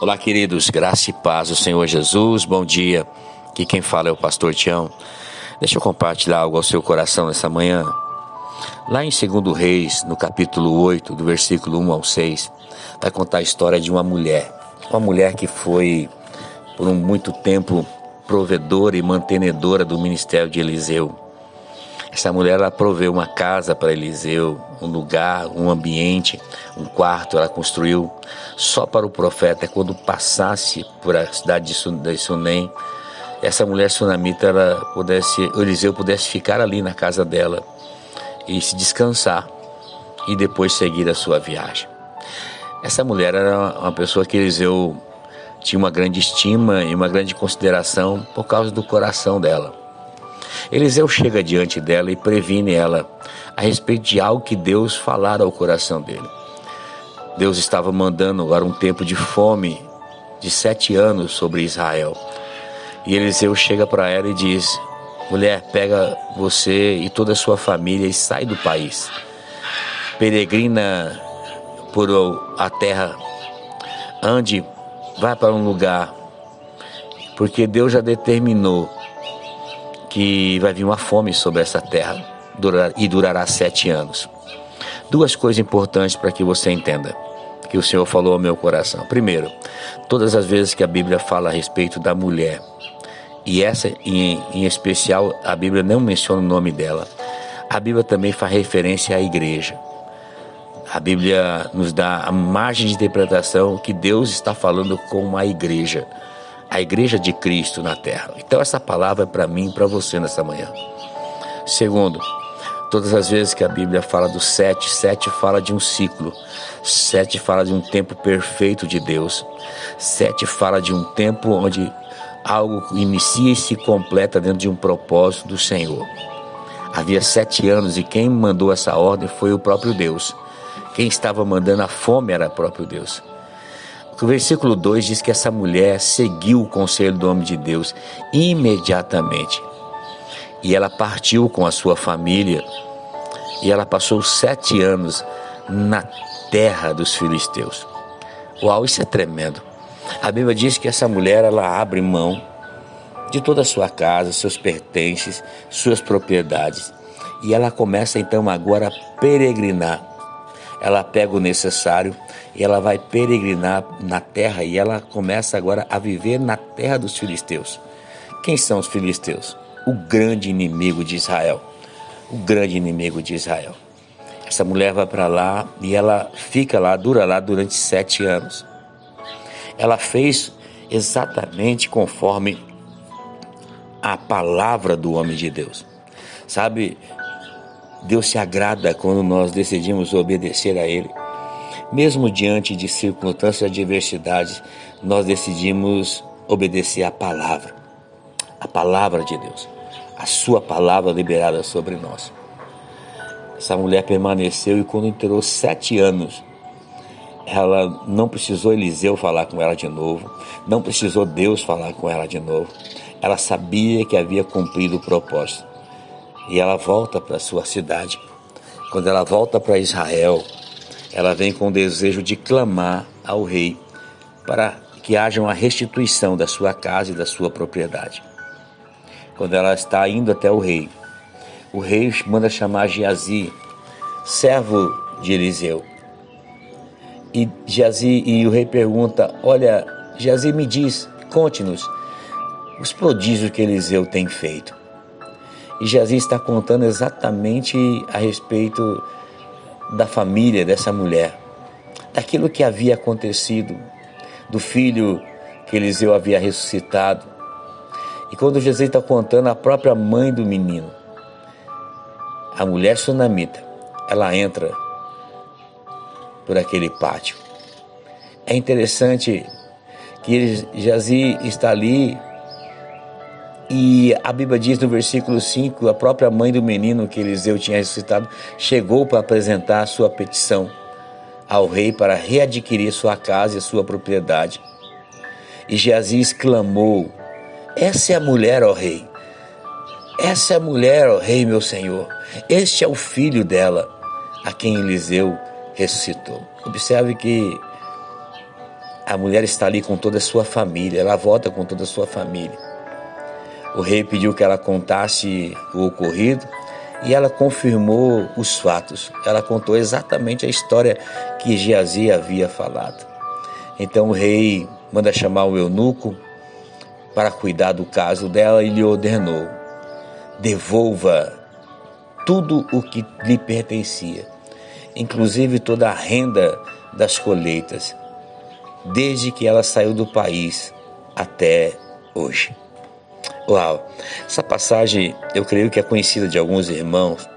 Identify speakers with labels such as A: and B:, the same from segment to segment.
A: Olá, queridos, graça e paz do Senhor Jesus, bom dia. Aqui quem fala é o pastor Tião. Deixa eu compartilhar algo ao seu coração nessa manhã. Lá em 2 Reis, no capítulo 8, do versículo 1 ao 6, vai contar a história de uma mulher que foi, por muito tempo, provedora e mantenedora do ministério de Eliseu. Essa mulher, ela proveu uma casa para Eliseu, um lugar, um ambiente, um quarto, ela construiu só para o profeta. Quando passasse por a cidade de Sunem, essa mulher sunamita, Eliseu pudesse ficar ali na casa dela e se descansar e depois seguir a sua viagem. Essa mulher era uma pessoa que Eliseu tinha uma grande estima e uma grande consideração por causa do coração dela. Eliseu chega diante dela e previne ela a respeito de algo que Deus falara ao coração dele. Deus estava mandando agora um tempo de fome de 7 anos sobre Israel. E Eliseu chega para ela e diz: mulher, pega você e toda a sua família e sai do país. Peregrina por a terra, ande, vá para um lugar, porque Deus já determinou que vai vir uma fome sobre essa terra e durará 7 anos. 2 coisas importantes para que você entenda, que o Senhor falou ao meu coração. Primeiro, todas as vezes que a Bíblia fala a respeito da mulher, e essa em especial, a Bíblia não menciona o nome dela, a Bíblia também faz referência à igreja. A Bíblia nos dá a margem de interpretação que Deus está falando com a igreja de Cristo na terra. Então essa palavra é para mim e para você nessa manhã. Segundo, todas as vezes que a Bíblia fala do 7 fala de um ciclo. 7 fala de um tempo perfeito de Deus. 7 fala de um tempo onde algo inicia e se completa dentro de um propósito do Senhor. Havia 7 anos e quem mandou essa ordem foi o próprio Deus. Quem estava mandando a fome era o próprio Deus. O versículo 2 diz que essa mulher seguiu o conselho do homem de Deus imediatamente. E ela partiu com a sua família e ela passou 7 anos na terra dos filisteus. Uau, isso é tremendo. A Bíblia diz que essa mulher, ela abre mão de toda a sua casa, seus pertences, suas propriedades. E ela começa então agora a peregrinar. Ela pega o necessário e ela vai peregrinar na terra e ela começa agora a viver na terra dos filisteus. Quem são os filisteus? O grande inimigo de Israel. O grande inimigo de Israel. Essa mulher vai para lá e ela fica lá, dura lá durante 7 anos. Ela fez exatamente conforme a palavra do homem de Deus. Sabe, Deus se agrada quando nós decidimos obedecer a Ele. Mesmo diante de circunstâncias e adversidades, nós decidimos obedecer a palavra de Deus, a sua palavra liberada sobre nós. Essa mulher permaneceu e quando entrou 7 anos, ela não precisou Eliseu falar com ela de novo, não precisou Deus falar com ela de novo. Ela sabia que havia cumprido o propósito. E ela volta para a sua cidade. Quando ela volta para Israel, ela vem com o desejo de clamar ao rei para que haja uma restituição da sua casa e da sua propriedade. Quando ela está indo até o rei manda chamar Geazi, servo de Eliseu. E o rei pergunta: olha, Geazi, me diz, conte-nos os prodígios que Eliseu tem feito. E Geazi está contando exatamente a respeito da família dessa mulher, daquilo que havia acontecido, do filho que Eliseu havia ressuscitado. E quando Geazi está contando, a própria mãe do menino, a mulher sunamita, ela entra por aquele pátio. É interessante que Geazi está ali. E a Bíblia diz no versículo 5, a própria mãe do menino que Eliseu tinha ressuscitado chegou para apresentar a sua petição ao rei para readquirir sua casa e sua propriedade. E Geazi exclamou: essa é a mulher, ó rei. Essa é a mulher, ó rei, meu senhor. Este é o filho dela, a quem Eliseu ressuscitou. Observe que A mulher está ali com toda a sua família, ela volta com toda a sua família. O rei pediu que ela contasse o ocorrido e ela confirmou os fatos. Ela contou exatamente a história que Geazi havia falado. Então o rei manda chamar o eunuco para cuidar do caso dela e lhe ordenou: devolva tudo o que lhe pertencia, inclusive toda a renda das colheitas, desde que ela saiu do país até hoje. Uau! Essa passagem eu creio que é conhecida de alguns irmãos,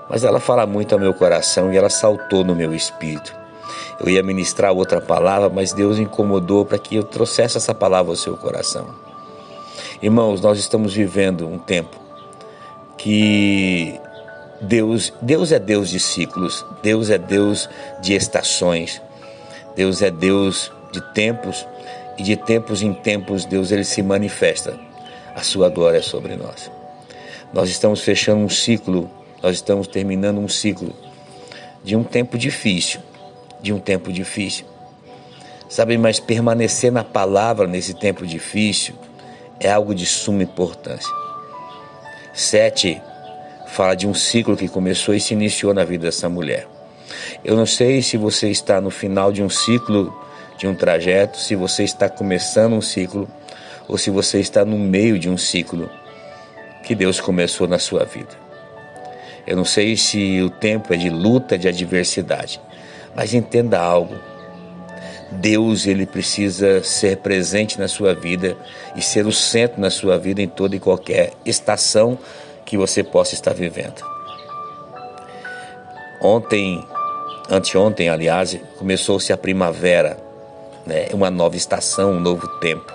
A: mas ela fala muito ao meu coração e ela saltou no meu espírito. Eu ia ministrar outra palavra, mas Deus incomodou para que eu trouxesse essa palavra ao seu coração. Irmãos, nós estamos vivendo um tempo que Deus é Deus de ciclos, Deus é Deus de estações, Deus é Deus de tempos, e de tempos em tempos Deus ele se manifesta. A sua glória é sobre nós. Nós estamos fechando um ciclo, nós estamos terminando um ciclo de um tempo difícil, Sabe, mas permanecer na palavra nesse tempo difícil é algo de suma importância. 7 fala de um ciclo que começou e se iniciou na vida dessa mulher. Eu não sei se você está no final de um ciclo, de um trajeto, se você está começando um ciclo, ou se você está no meio de um ciclo que Deus começou na sua vida. Eu não sei se o tempo é de luta, de adversidade, mas entenda algo. Deus ele precisa ser presente na sua vida e ser o centro na sua vida em toda e qualquer estação que você possa estar vivendo. Anteontem, aliás, começou-se a primavera, né? Uma nova estação, um novo tempo.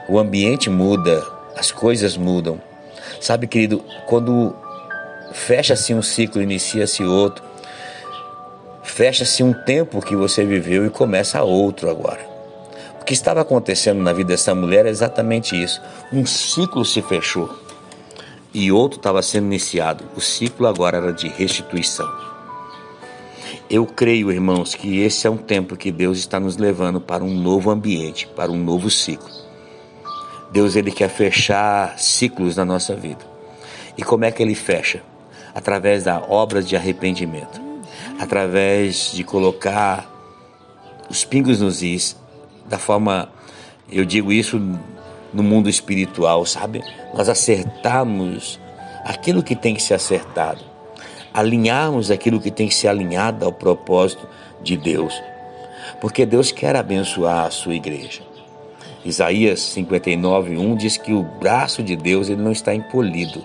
A: O ambiente muda, as coisas mudam. Sabe, querido, quando fecha-se um ciclo, inicia-se outro, fecha-se um tempo que você viveu e começa outro agora. O que estava acontecendo na vida dessa mulher é exatamente isso. Um ciclo se fechou e outro estava sendo iniciado. O ciclo agora era de restituição. Eu creio, irmãos, que esse é um tempo que Deus está nos levando para um novo ambiente, para um novo ciclo. Deus ele quer fechar ciclos na nossa vida. E como é que ele fecha? Através da obra de arrependimento. Através de colocar os pingos nos is, da forma, eu digo isso no mundo espiritual, sabe? Nós acertarmos aquilo que tem que ser acertado, alinharmos aquilo que tem que ser alinhado ao propósito de Deus, porque Deus quer abençoar a sua igreja. Isaías 59:1 diz que o braço de Deus ele não está encolhido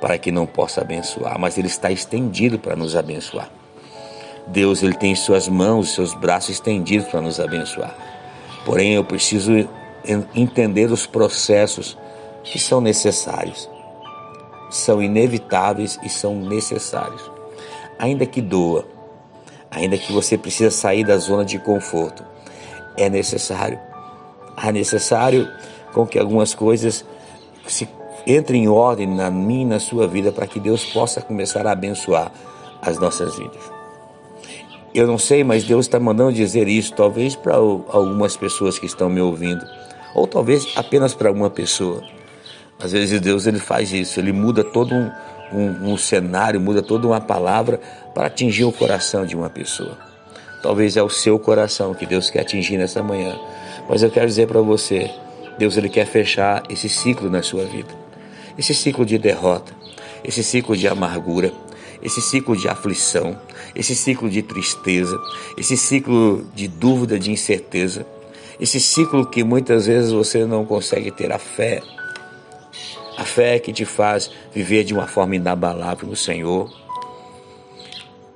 A: para que não possa abençoar, mas ele está estendido para nos abençoar. Deus ele tem suas mãos, seus braços estendidos para nos abençoar. Porém, eu preciso entender os processos que são necessários. São inevitáveis e são necessários. Ainda que doa, ainda que você precisa sair da zona de conforto, é necessário. É necessário com que algumas coisas entrem em ordem na minha e na sua vida para que Deus possa começar a abençoar as nossas vidas. Eu não sei, mas Deus está mandando dizer isso, talvez para algumas pessoas que estão me ouvindo, ou talvez apenas para uma pessoa. Às vezes Deus ele faz isso, ele muda todo um cenário, muda toda uma palavra para atingir o coração de uma pessoa. Talvez é o seu coração que Deus quer atingir nessa manhã. Mas eu quero dizer para você, Deus ele quer fechar esse ciclo na sua vida. Esse ciclo de derrota, esse ciclo de amargura, esse ciclo de aflição, esse ciclo de tristeza, esse ciclo de dúvida, de incerteza, esse ciclo que muitas vezes você não consegue ter a fé que te faz viver de uma forma inabalável no Senhor.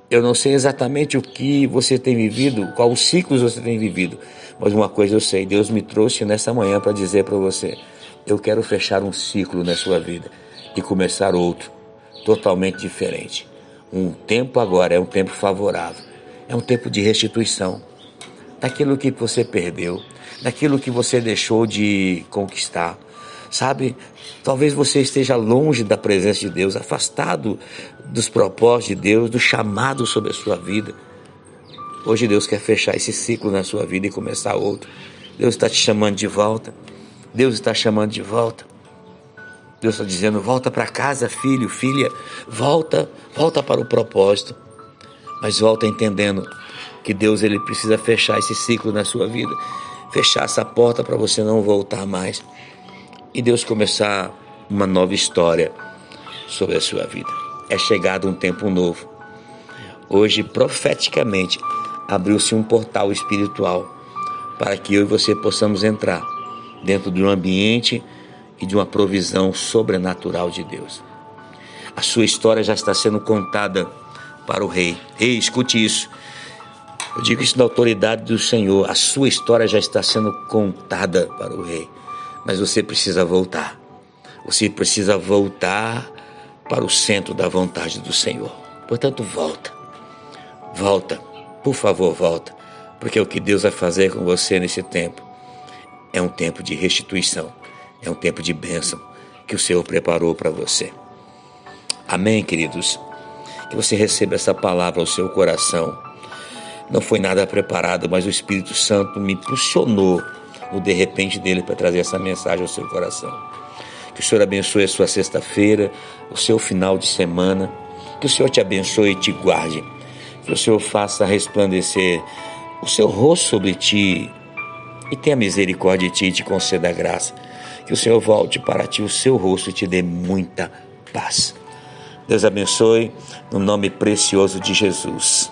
A: Eu não sei exatamente o que você tem vivido, quais ciclos você tem vivido, mas uma coisa eu sei, Deus me trouxe nessa manhã para dizer para você, eu quero fechar um ciclo na sua vida e começar outro, totalmente diferente. Um tempo agora é um tempo favorável, é um tempo de restituição daquilo que você perdeu, daquilo que você deixou de conquistar. Sabe, talvez você esteja longe da presença de Deus, afastado dos propósitos de Deus, do chamado sobre a sua vida. Hoje Deus quer fechar esse ciclo na sua vida e começar outro. Deus está te chamando de volta. Deus está chamando de volta. Deus está dizendo: volta para casa, filho, filha. Volta para o propósito. Mas volta entendendo que Deus ele precisa fechar esse ciclo na sua vida. Fechar essa porta para você não voltar mais. E Deus começar uma nova história sobre a sua vida. É chegado um tempo novo. Hoje, profeticamente, abriu-se um portal espiritual para que eu e você possamos entrar dentro de um ambiente e de uma provisão sobrenatural de Deus. A sua história já está sendo contada para o rei. Ei, escute isso. Eu digo isso na autoridade do Senhor. A sua história já está sendo contada para o rei. Mas você precisa voltar. Você precisa voltar para o centro da vontade do Senhor. Portanto, volta. Volta. Por favor, volta. Porque o que Deus vai fazer com você nesse tempo é um tempo de restituição. É um tempo de bênção que o Senhor preparou para você. Amém, queridos? Que você receba essa palavra ao seu coração. Não foi nada preparado, mas o Espírito Santo me impulsionou no de repente dele para trazer essa mensagem ao seu coração. Que o Senhor abençoe a sua sexta-feira, o seu final de semana. Que o Senhor te abençoe e te guarde. Que o Senhor faça resplandecer o seu rosto sobre ti e tenha misericórdia de ti e te conceda a graça. Que o Senhor volte para ti o seu rosto e te dê muita paz. Deus abençoe no nome precioso de Jesus.